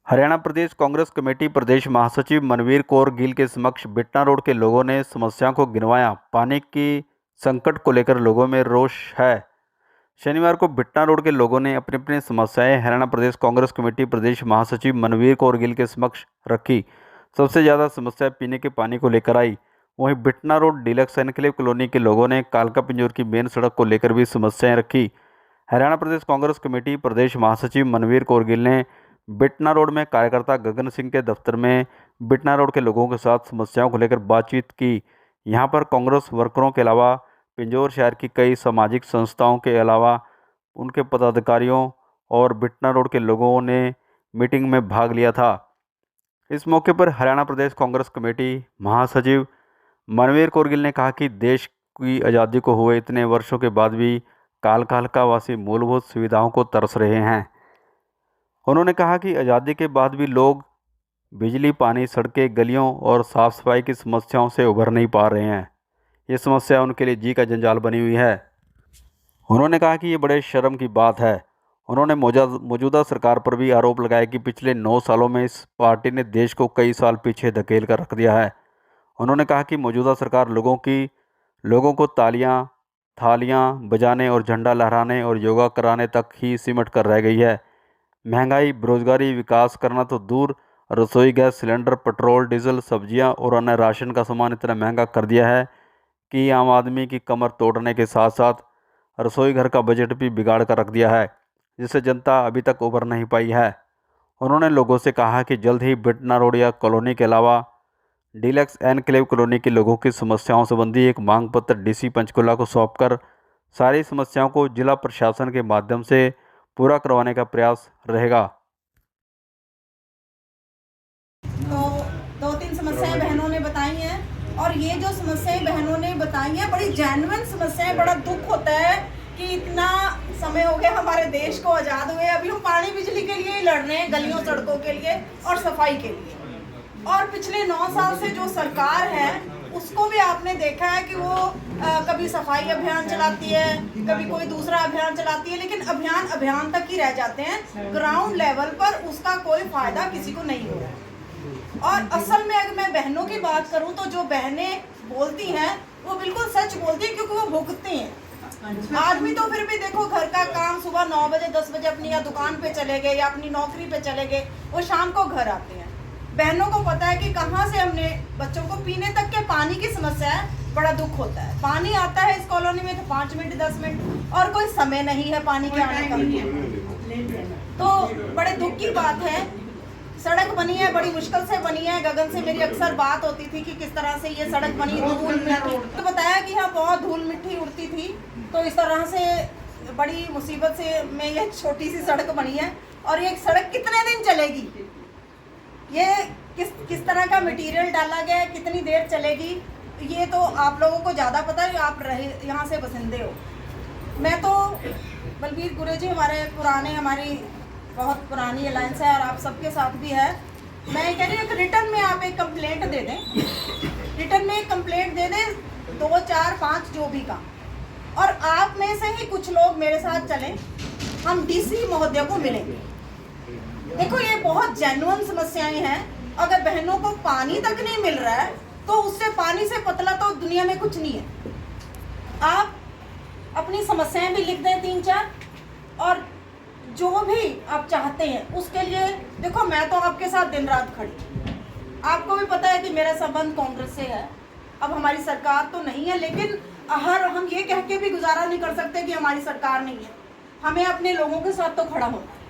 हरियाणा प्रदेश Congress committee प्रदेश महासचिव मनवीर कौर गिल के समक्ष बिटना रोड के लोगों ने समस्याओं को गिनवाया। पानी की संकट को लेकर लोगों में रोष है। शनिवार को बिटना रोड के लोगों ने अपनी अपनी समस्याएं हरियाणा प्रदेश कांग्रेस कमेटी प्रदेश महासचिव मनवीर कौर गिल के समक्ष रखी। सबसे ज़्यादा समस्या पीने के पानी को लेकर आई। वहीं बिटना रोड डीलक्स एनक्लेव कॉलोनी के लोगों ने कालका पिंजौर की मेन सड़क को लेकर भी समस्याएं रखी। हरियाणा प्रदेश कांग्रेस कमेटी प्रदेश महासचिव मनवीर कौर गिल ने बिटना रोड में कार्यकर्ता गगन सिंह के दफ्तर में बिटना रोड के लोगों के साथ समस्याओं को लेकर बातचीत की। यहां पर कांग्रेस वर्करों के अलावा पिंजौर शहर की कई सामाजिक संस्थाओं के अलावा उनके पदाधिकारियों और बिटना रोड के लोगों ने मीटिंग में भाग लिया था। इस मौके पर हरियाणा प्रदेश कांग्रेस कमेटी महासचिव मनवीर कौर गिल ने कहा कि देश की आज़ादी को हुए इतने वर्षों के बाद भी कालका वासी मूलभूत सुविधाओं को तरस रहे हैं। उन्होंने कहा कि आज़ादी के बाद भी लोग बिजली, पानी, सड़कें, गलियों और साफ़ सफाई की समस्याओं से उभर नहीं पा रहे हैं। ये समस्या उनके लिए जी का जंजाल बनी हुई है। उन्होंने कहा कि ये बड़े शर्म की बात है। उन्होंने मौजूदा सरकार पर भी आरोप लगाया कि पिछले 9 सालों में इस पार्टी ने देश को कई साल पीछे धकेल कर रख दिया है। उन्होंने कहा कि मौजूदा सरकार लोगों को तालियां, थालियां बजाने और झंडा लहराने और योगा कराने तक ही सिमट कर रह गई है। महंगाई, बेरोजगारी, विकास करना तो दूर, रसोई गैस सिलेंडर, पेट्रोल, डीजल, सब्जियां और अन्य राशन का सामान इतना महंगा कर दिया है कि आम आदमी की कमर तोड़ने के साथ साथ रसोई घर का बजट भी बिगाड़ कर रख दिया है, जिससे जनता अभी तक उभर नहीं पाई है। उन्होंने लोगों से कहा कि जल्द ही बिटना रोड या कॉलोनी के अलावा डीलक्स एनक्लेव कॉलोनी के लोगों की समस्याओं संबंधी एक मांग पत्र डीसी पंचकुला को सौंपकर सारी समस्याओं को जिला प्रशासन के माध्यम से पूरा करवाने का प्रयास रहेगा। तो 2-3 समस्याएं बहनों ने बताई हैं और ये जो समस्याएं बहनों ने बताई हैं बड़ी जेन्युइन समस्याएं। बड़ा दुख होता है कि इतना समय हो गया हमारे देश को आज़ाद हुए, अभी हम पानी बिजली के लिए ही लड़ रहे हैं, गलियों सड़कों के लिए और सफाई के लिए। और पिछले 9 साल से जो सरकार है उसको भी आपने देखा है कि वो कभी सफाई अभियान चलाती है, कभी कोई दूसरा अभियान चलाती है, लेकिन अभियान तक ही रह जाते हैं। ग्राउंड लेवल पर उसका कोई फायदा किसी को नहीं हो रहा है। और असल में अगर मैं बहनों की बात करूं तो जो बहनें बोलती हैं वो बिल्कुल सच बोलती हैं, क्योंकि वो भुगतती हैं। आदमी तो फिर भी देखो घर का काम सुबह 9 बजे 10 बजे अपनी या दुकान पे चले गए या अपनी नौकरी पे चले गए, वो शाम को घर आते हैं। बहनों को पता है कि कहाँ से हमने बच्चों को पीने तक के पानी की समस्या है। बड़ा दुख होता है। पानी आता है इस कॉलोनी में तो 5 मिनट 10 मिनट और कोई समय नहीं है पानी के आने का। तो बड़े दुख की बात है। सड़क बनी है, बड़ी मुश्किल से बनी है। गगन से मेरी अक्सर बात होती थी कि किस तरह से ये सड़क बनी, धूल मिट्टी, तो बताया कि यहाँ बहुत धूल मिट्टी उड़ती थी। तो इस तरह से बड़ी मुसीबत से में ये छोटी सी सड़क बनी है। और ये सड़क कितने दिन चलेगी, ये किस तरह का मटेरियल डाला गया है, कितनी देर चलेगी, ये तो आप लोगों को ज़्यादा पता है, आप रहे यहाँ से बसिंदे हो। मैं तो बलबीर गुरे जी हमारी बहुत पुरानी अलायंस है और आप सबके साथ भी है। मैं कह रही हूँ कि रिटर्न में आप एक कंप्लेंट दे दें, रिटर्न में एक कंप्लेंट दे दें 2, 4, 5 जो भी का, और आप में से ही कुछ लोग मेरे साथ चलें, हम डीसी महोदय को मिलेंगे। देखो ये बहुत जेन्युइन समस्याएं हैं। अगर बहनों को पानी तक नहीं मिल रहा है तो उससे पानी से पतला तो दुनिया में कुछ नहीं है। आप अपनी समस्याएं भी लिख दें 3-4, और जो भी आप चाहते हैं उसके लिए। देखो मैं तो आपके साथ दिन रात खड़ी। आपको भी पता है कि मेरा संबंध कांग्रेस से है। अब हमारी सरकार तो नहीं है, लेकिन हम ये कह के भी गुजारा नहीं कर सकते कि हमारी सरकार नहीं है। हमें अपने लोगों के साथ तो खड़ा होना है।